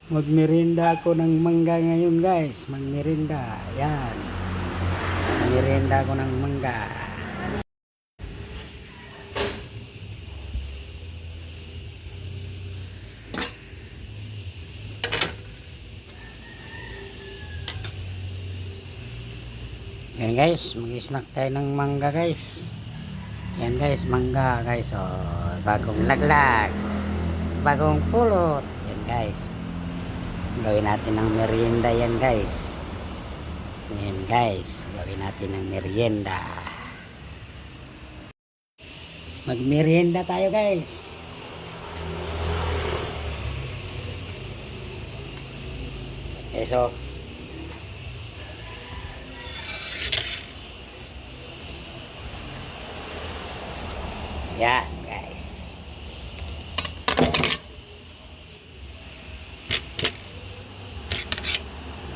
Magmerinda ako ng mangga ngayon guys. Magmerinda. Yan. Magmerinda ako ng mangga. Yan guys. Mag-snack tayo ng mangga guys. Yan guys. Mangga guys. Oh, bagong laglag. Bagong pulot. Yan guys. Gawin natin ng merienda yan guys. Yan guys, gawin natin ng merienda. Magmerienda tayo guys. Okay, so yan guys.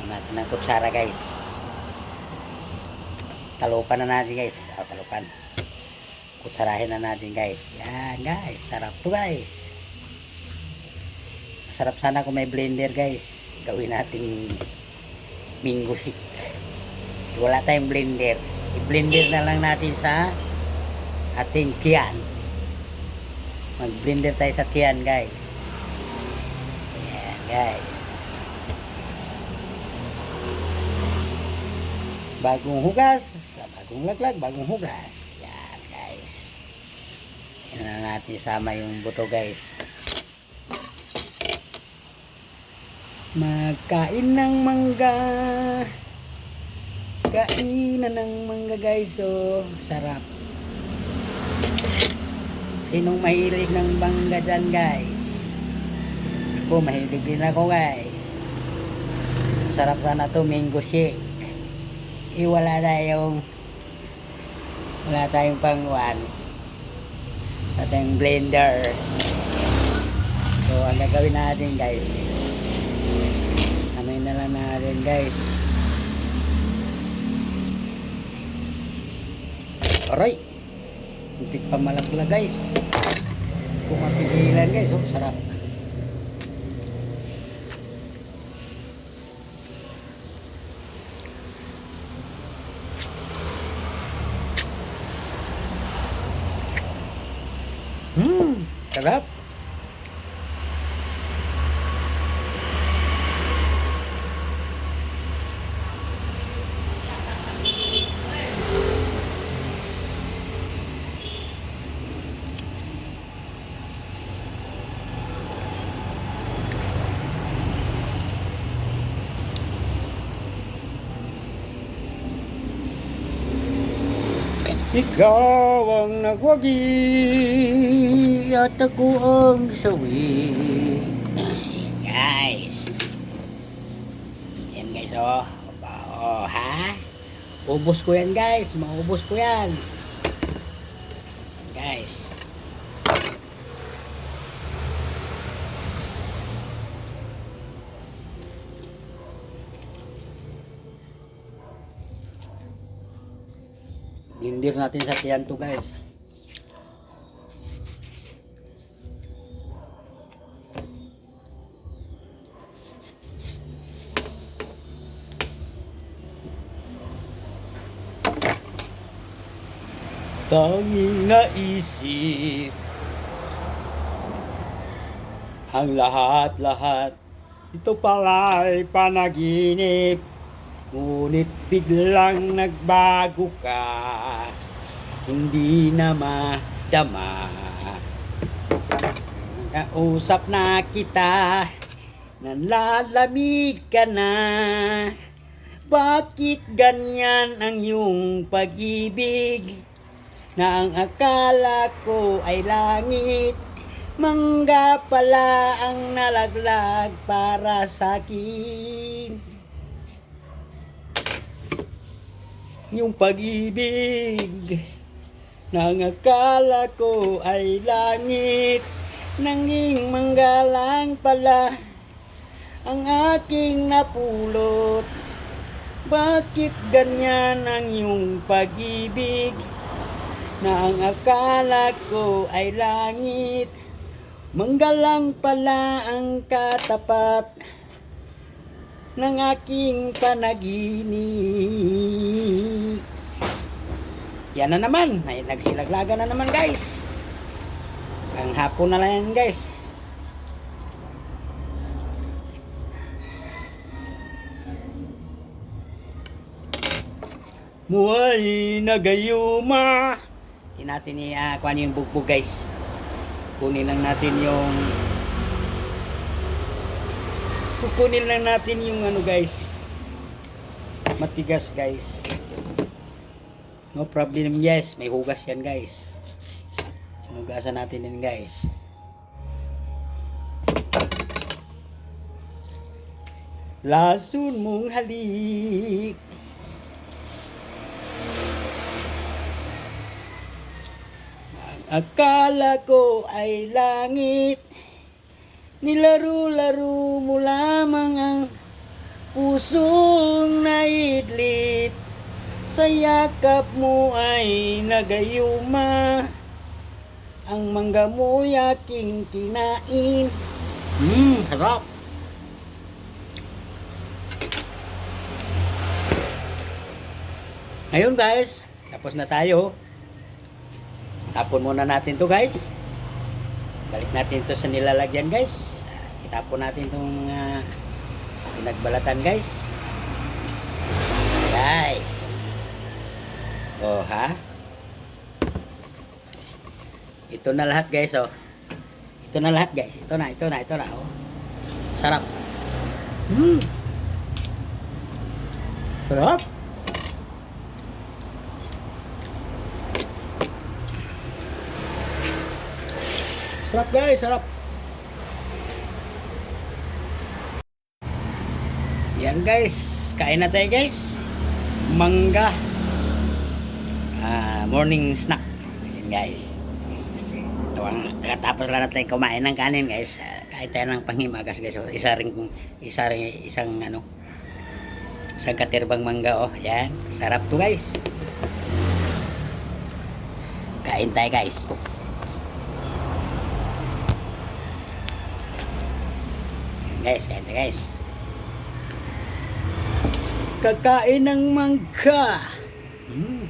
Natin ng kutsara guys. Talupan na natin guys. Talupan. Kutsarahin na natin guys. Yan guys. Sarap to guys. Masarap sana kung may blender guys. Gawin natin mango shake. Wala tayong blender. I-blender na lang natin sa ating tiyan. Mag-blender tayo sa tiyan guys. Yan guys. Bagong hugas, bagong laglag, bagong hugas. Yan guys. Yan na natin sama yung buto guys. Magkain ng mangga. Kainan ng mangga guys. So, sarap. Sinong mahilig ng mangga dyan guys? Ako, mahilig din ako guys. Sarap sana to mango shake. Wala tayong pangwan sa tayong blender. So ang gagawin natin guys, amoy na lang natin guys. Aray, muntik pa malagla guys. Kung mapigilan guys. Oh, sarap. Sarap. Ikaw ang nagwagi at ako ang sawi. Guys. Yan guys oh. Oh ha. Ubos ko yan guys. Maubos ko yan. Guys. Blender natin sa tiyan to guys. Tanging naisip ang lahat-lahat. Ito pala'y panaginip. Ngunit biglang nagbago ka. Hindi na madama. Kausap na kita. Nalalamig ka na. Bakit ganyan ang iyong pag-ibig? Na ang akala ko ay langit. Mangga pala ang nalaglag para sa akin. Yung pag-ibig na ang akala ko ay langit, nanging mangga lang pala ang aking napulot. Bakit ganyan ang iyong pag-ibig na ang akala ko ay langit, mangga lang pala ang katapat. ng aking panaginip. Yan na naman, ay nagsilaglaga na naman guys. Ang hapon na lang yan guys. Muhay na gayuma. Hindi natin kuhanin yung bugbog guys. Kukunin lang natin yung ano guys, matigas guys. No problem, yes, may hugas yan guys. Hugasan natin yan guys. Lason mong halik, akala ko ay langit, nilaro-laro mo lamang ang pusong naidlip. Sa yakap mo ay nagayuma, ang mangga mo'y aking kinain. Harap. Ngayon guys, tapos na tayo. Tapon muna natin to guys. Balik natin to sa nilalagyan guys. Itapon natin itong pinagbalatan guys. Guys. Oh ha. Ito na lahat guys oh. Ito na lahat guys. Ito na oh. Sarap. Sarap. Sarap guys, sarap. Yan guys, kain na tayo guys. Mangga. Morning snack. Yan guys. Ito ang katapos lang natin kumain ng kanin guys. Kahit tayo ng panghimagas guys. So, isang katirbang mangga oh. Yan, sarap to guys. Kain tayo guys. Guys, kain tayo guys. Kakain ng mangga.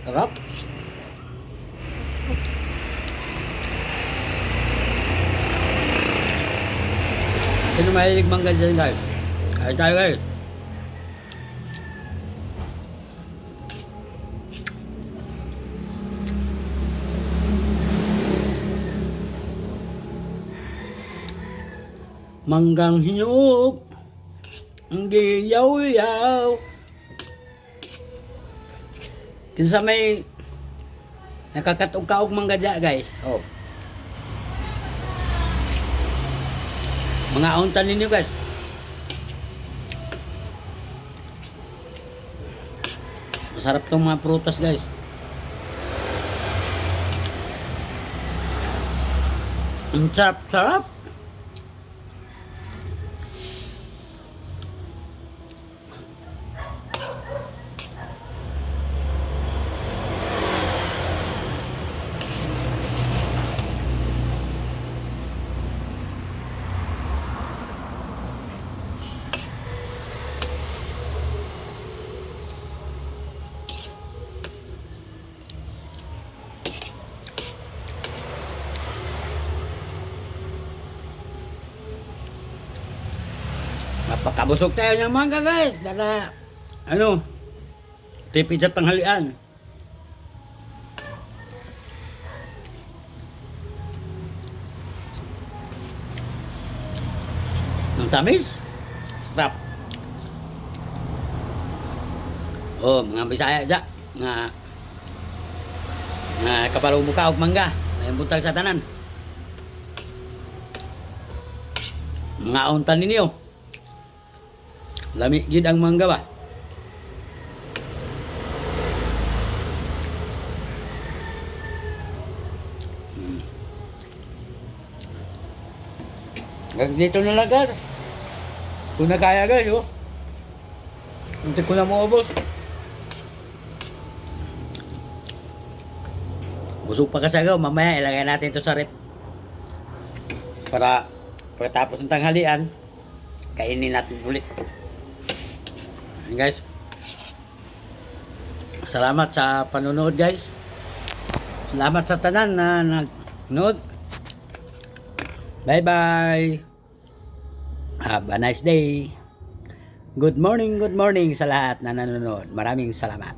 Sarap. Sino mahilig mangga dyan guys? Kain tayo guys. Manggang hinog, ang giyaw-yaw. Kinsa may nakakatog-kaog mangga dyan guys. Oh. Mga untan ninyo guys. Masarap tong mga prutas guys. Ang sarap-sarap. Napakabusog tayo ng mangga guys. Para tipid sa tanghalian. Ang tamis. Sarap. Oh, mga Bisaya dyan. Nga kapalo mo ka og mangga. May buntag sa tanan. Mga untan ninyo. Lami gid ang mangga ba? Dito na lang guys. Kung na kaya guys oh. Hindi ko na maubos. Busog pa kasagaw. Mamaya ilagay natin ito sa rep. Para pagkatapos ng tanghalian, kainin natin ulit. Yan guys. Salamat sa panonood guys. Salamat sa tanan na nanood. Bye bye. Have a nice day. Good morning sa lahat na nanonood. Maraming salamat.